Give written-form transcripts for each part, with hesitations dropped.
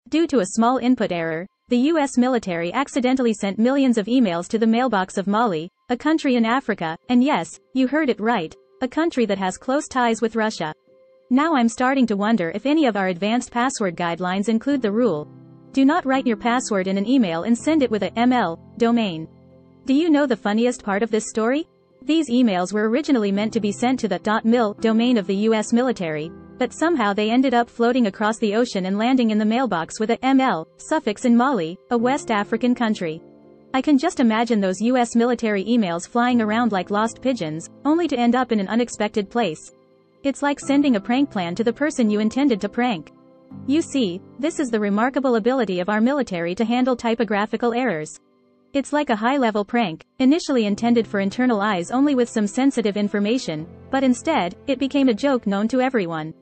Due to a small input error, the US military accidentally sent millions of emails to the mailbox of Mali, a country in Africa, and yes, you heard it right, a country that has close ties with Russia. Now I'm starting to wonder if any of our advanced password guidelines include the rule: do not write your password in an email and send it with a .ml domain. Do you know the funniest part of this story? These emails were originally meant to be sent to the .mil domain of the US military, but somehow they ended up floating across the ocean and landing in the mailbox with a .ml suffix in Mali, a West African country. I can just imagine those US military emails flying around like lost pigeons, only to end up in an unexpected place. It's like sending a prank plan to the person you intended to prank. You see, this is the remarkable ability of our military to handle typographical errors. It's like a high-level prank, initially intended for internal eyes only with some sensitive information, but instead, it became a joke known to everyone.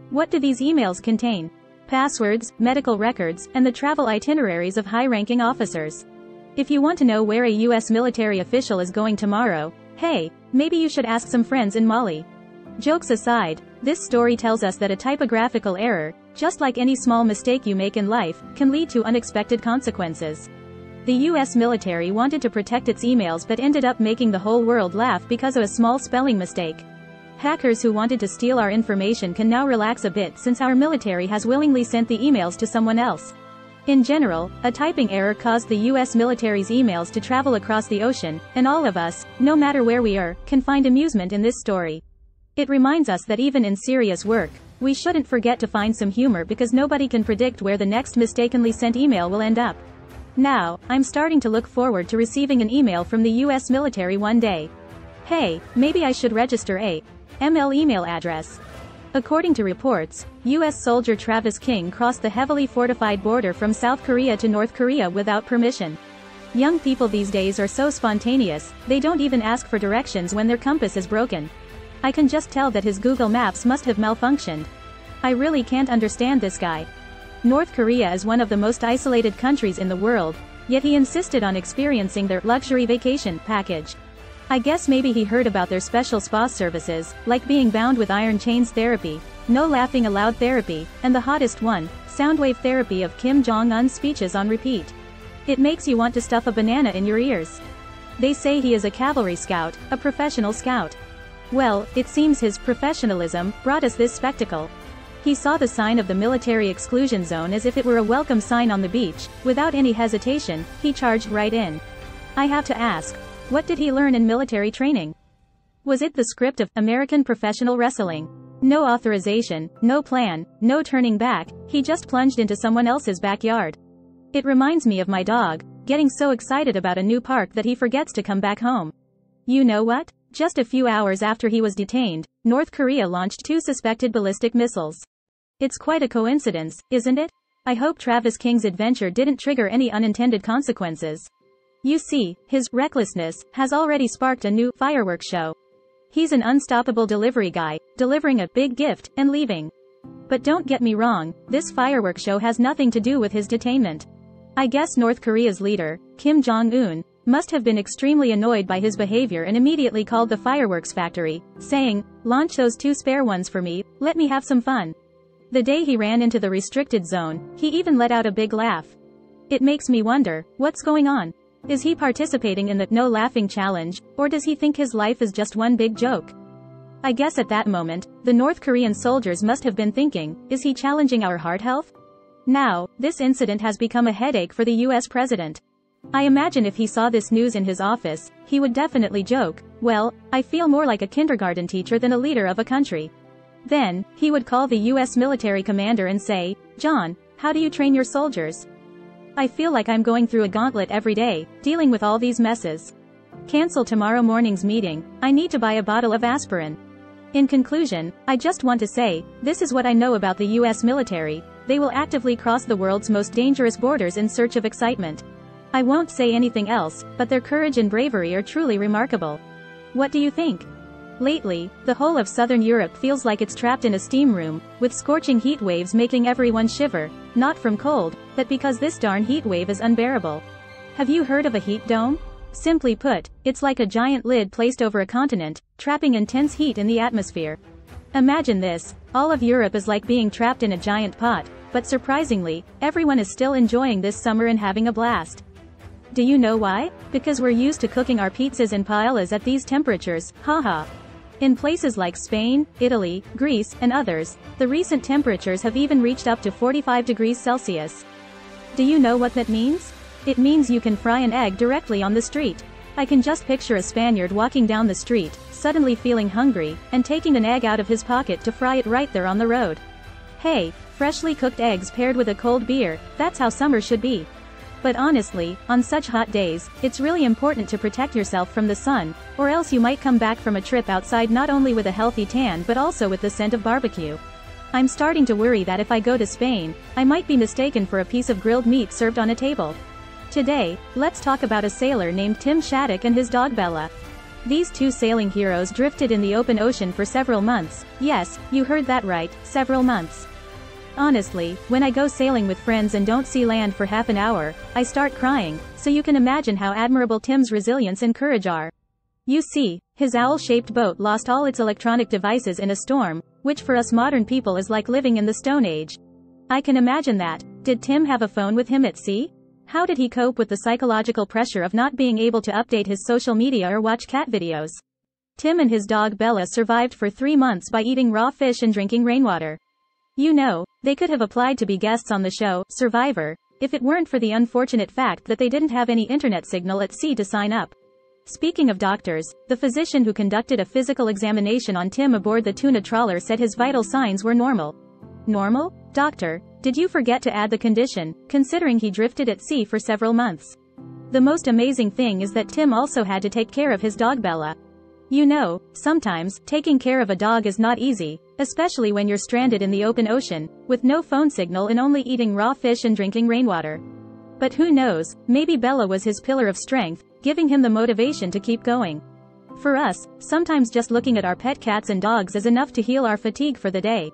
What do these emails contain? Passwords, medical records, and the travel itineraries of high-ranking officers. If you want to know where a US military official is going tomorrow, hey, maybe you should ask some friends in Mali. Jokes aside, this story tells us that a typographical error, just like any small mistake you make in life, can lead to unexpected consequences. The US military wanted to protect its emails but ended up making the whole world laugh because of a small spelling mistake. Hackers who wanted to steal our information can now relax a bit since our military has willingly sent the emails to someone else. In general, a typing error caused the US military's emails to travel across the ocean, and all of us, no matter where we are, can find amusement in this story. It reminds us that even in serious work, we shouldn't forget to find some humor because nobody can predict where the next mistakenly sent email will end up. Now, I'm starting to look forward to receiving an email from the US military one day. Hey, maybe I should register a ML email address. According to reports, US soldier Travis King crossed the heavily fortified border from South Korea to North Korea without permission. Young people these days are so spontaneous, they don't even ask for directions when their compass is broken. I can just tell that his Google Maps must have malfunctioned. I really can't understand this guy. North Korea is one of the most isolated countries in the world, yet he insisted on experiencing their luxury vacation package. I guess maybe he heard about their special spa services, like being bound with iron chains therapy, no laughing allowed therapy, and the hottest one, soundwave therapy of Kim Jong-un's speeches on repeat. It makes you want to stuff a banana in your ears. They say he is a cavalry scout, a professional scout. Well, it seems his professionalism brought us this spectacle. He saw the sign of the military exclusion zone as if it were a welcome sign on the beach. Without any hesitation, he charged right in. I have to ask, what did he learn in military training? Was it the script of American Professional Wrestling? No authorization, no plan, no turning back, he just plunged into someone else's backyard. It reminds me of my dog, getting so excited about a new park that he forgets to come back home. You know what? Just a few hours after he was detained, North Korea launched 2 suspected ballistic missiles. It's quite a coincidence, isn't it? I hope Travis King's adventure didn't trigger any unintended consequences. You see, his recklessness has already sparked a new fireworks show. He's an unstoppable delivery guy, delivering a big gift and leaving. But don't get me wrong, this fireworks show has nothing to do with his detainment. I guess North Korea's leader, Kim Jong-un, must have been extremely annoyed by his behavior and immediately called the fireworks factory, saying, "Launch those 2 spare ones for me, let me have some fun." The day he ran into the restricted zone, he even let out a big laugh. It makes me wonder, what's going on? Is he participating in the no laughing challenge, or does he think his life is just one big joke? I guess at that moment, the North Korean soldiers must have been thinking, is he challenging our heart health? Now, this incident has become a headache for the US president. I imagine if he saw this news in his office, he would definitely joke, "Well, I feel more like a kindergarten teacher than a leader of a country." Then, he would call the US military commander and say, "John, how do you train your soldiers? I feel like I'm going through a gauntlet every day, dealing with all these messes. Cancel tomorrow morning's meeting, I need to buy a bottle of aspirin." In conclusion, I just want to say, this is what I know about the US military: they will actively cross the world's most dangerous borders in search of excitement. I won't say anything else, but their courage and bravery are truly remarkable. What do you think? Lately, the whole of southern Europe feels like it's trapped in a steam room, with scorching heat waves making everyone shiver, not from cold, but because this darn heat wave is unbearable. Have you heard of a heat dome? Simply put, it's like a giant lid placed over a continent, trapping intense heat in the atmosphere. Imagine this, all of Europe is like being trapped in a giant pot, but surprisingly, everyone is still enjoying this summer and having a blast. Do you know why? Because we're used to cooking our pizzas and paellas at these temperatures, haha. In places like Spain, Italy, Greece, and others, the recent temperatures have even reached up to 45 degrees Celsius. Do you know what that means? It means you can fry an egg directly on the street. I can just picture a Spaniard walking down the street, suddenly feeling hungry, and taking an egg out of his pocket to fry it right there on the road. Hey, freshly cooked eggs paired with a cold beer, that's how summer should be. But honestly, on such hot days, it's really important to protect yourself from the sun, or else you might come back from a trip outside not only with a healthy tan but also with the scent of barbecue. I'm starting to worry that if I go to Spain, I might be mistaken for a piece of grilled meat served on a table. Today, let's talk about a sailor named Tim Shattuck and his dog Bella. These two sailing heroes drifted in the open ocean for several months. Yes, you heard that right, several months. Honestly, when I go sailing with friends and don't see land for half an hour, I start crying, so you can imagine how admirable Tim's resilience and courage are. You see, his owl-shaped boat lost all its electronic devices in a storm, which for us modern people is like living in the Stone Age. I can imagine that. Did Tim have a phone with him at sea? How did he cope with the psychological pressure of not being able to update his social media or watch cat videos? Tim and his dog Bella survived for 3 months by eating raw fish and drinking rainwater. You know, they could have applied to be guests on the show, Survivor, if it weren't for the unfortunate fact that they didn't have any internet signal at sea to sign up. Speaking of doctors, the physician who conducted a physical examination on Tim aboard the tuna trawler said his vital signs were normal. Normal? Doctor, did you forget to add the condition, considering he drifted at sea for several months? The most amazing thing is that Tim also had to take care of his dog Bella. You know, sometimes, taking care of a dog is not easy, especially when you're stranded in the open ocean, with no phone signal and only eating raw fish and drinking rainwater. But who knows, maybe Bella was his pillar of strength, giving him the motivation to keep going. For us, sometimes just looking at our pet cats and dogs is enough to heal our fatigue for the day.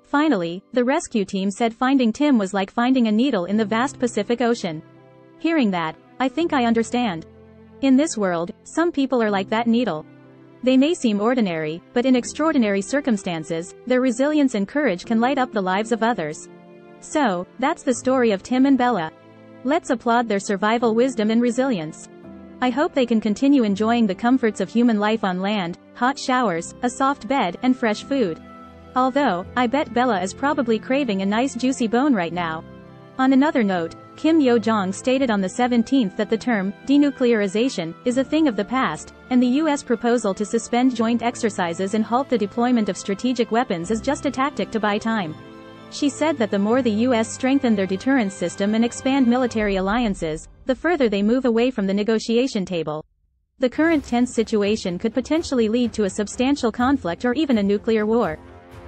Finally, the rescue team said finding Tim was like finding a needle in the vast Pacific Ocean. Hearing that, I think I understand. In this world, some people are like that needle. They may seem ordinary, but in extraordinary circumstances, their resilience and courage can light up the lives of others. So, that's the story of Tim and Bella. Let's applaud their survival wisdom and resilience. I hope they can continue enjoying the comforts of human life on land, hot showers, a soft bed, and fresh food. Although, I bet Bella is probably craving a nice juicy bone right now. On another note, Kim Yo-jong stated on the 17th that the term, denuclearization, is a thing of the past, and the U.S. proposal to suspend joint exercises and halt the deployment of strategic weapons is just a tactic to buy time. She said that the more the U.S. strengthen their deterrence system and expand military alliances, the further they move away from the negotiation table. The current tense situation could potentially lead to a substantial conflict or even a nuclear war.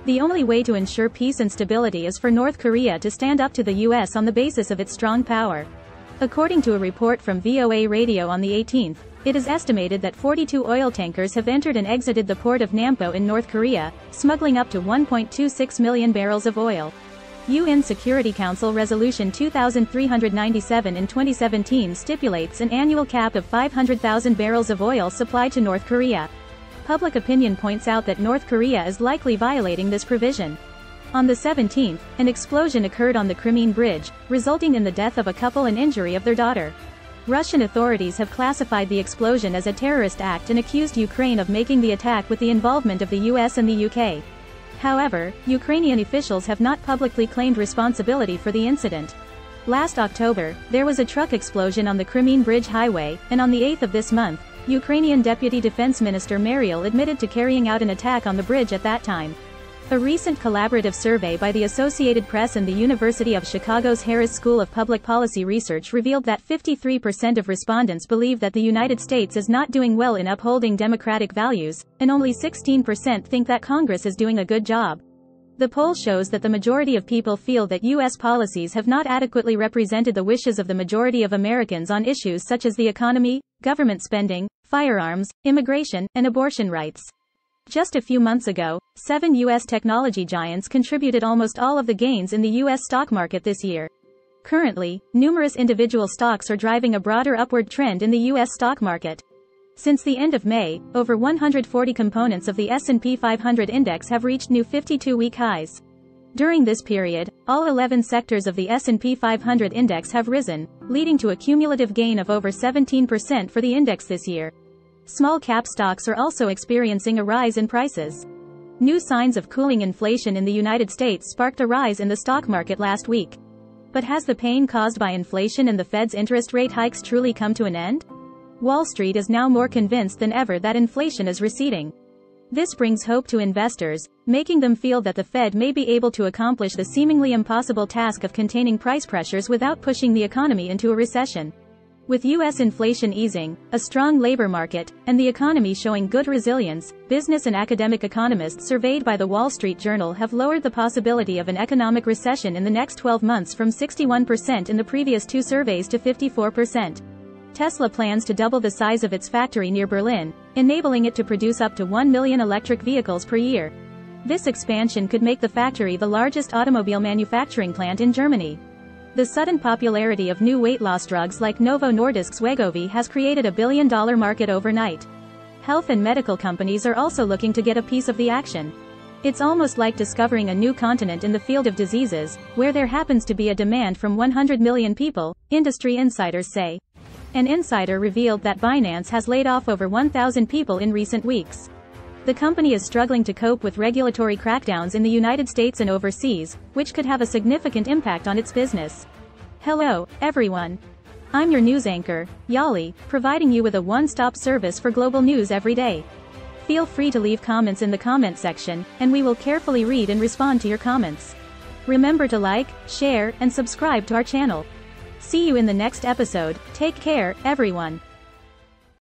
The only way to ensure peace and stability is for North Korea to stand up to the U.S. on the basis of its strong power. According to a report from VOA Radio on the 18th, it is estimated that 42 oil tankers have entered and exited the port of Nampo in North Korea, smuggling up to 1.26 million barrels of oil. UN Security Council Resolution 2397 in 2017 stipulates an annual cap of 500,000 barrels of oil supplied to North Korea. Public opinion points out that North Korea is likely violating this provision. On the 17th, an explosion occurred on the Crimean Bridge, resulting in the death of a couple and injury of their daughter. Russian authorities have classified the explosion as a terrorist act and accused Ukraine of making the attack with the involvement of the US and the UK. However, Ukrainian officials have not publicly claimed responsibility for the incident. Last October, there was a truck explosion on the Crimean Bridge highway, and on the 8th of this month, Ukrainian Deputy Defense Minister Mariel admitted to carrying out an attack on the bridge at that time. A recent collaborative survey by the Associated Press and the University of Chicago's Harris School of Public Policy Research revealed that 53% of respondents believe that the United States is not doing well in upholding democratic values, and only 16% think that Congress is doing a good job. The poll shows that the majority of people feel that U.S. policies have not adequately represented the wishes of the majority of Americans on issues such as the economy, government spending, firearms, immigration, and abortion rights. Just a few months ago, 7 U.S. technology giants contributed almost all of the gains in the U.S. stock market this year. Currently, numerous individual stocks are driving a broader upward trend in the U.S. stock market. Since the end of May, over 140 components of the S&P 500 index have reached new 52-week highs. During this period, all 11 sectors of the S&P 500 index have risen, leading to a cumulative gain of over 17% for the index this year. Small-cap stocks are also experiencing a rise in prices. New signs of cooling inflation in the United States sparked a rise in the stock market last week. But has the pain caused by inflation and the Fed's interest rate hikes truly come to an end? Wall Street is now more convinced than ever that inflation is receding. This brings hope to investors, making them feel that the Fed may be able to accomplish the seemingly impossible task of containing price pressures without pushing the economy into a recession. With U.S. inflation easing, a strong labor market, and the economy showing good resilience, business and academic economists surveyed by the Wall Street Journal have lowered the possibility of an economic recession in the next 12 months from 61% in the previous two surveys to 54%. Tesla plans to double the size of its factory near Berlin, enabling it to produce up to 1 million electric vehicles per year. This expansion could make the factory the largest automobile manufacturing plant in Germany. The sudden popularity of new weight loss drugs like Novo Nordisk's Wegovy has created a billion-dollar market overnight. Health and medical companies are also looking to get a piece of the action. It's almost like discovering a new continent in the field of diseases, where there happens to be a demand from 100 million people, industry insiders say. An insider revealed that Binance has laid off over 1,000 people in recent weeks. The company is struggling to cope with regulatory crackdowns in the United States and overseas, which could have a significant impact on its business. Hello, everyone. I'm your news anchor, Yali, providing you with a one-stop service for global news every day. Feel free to leave comments in the comment section, and we will carefully read and respond to your comments. Remember to like, share, and subscribe to our channel. See you in the next episode. Take care, everyone.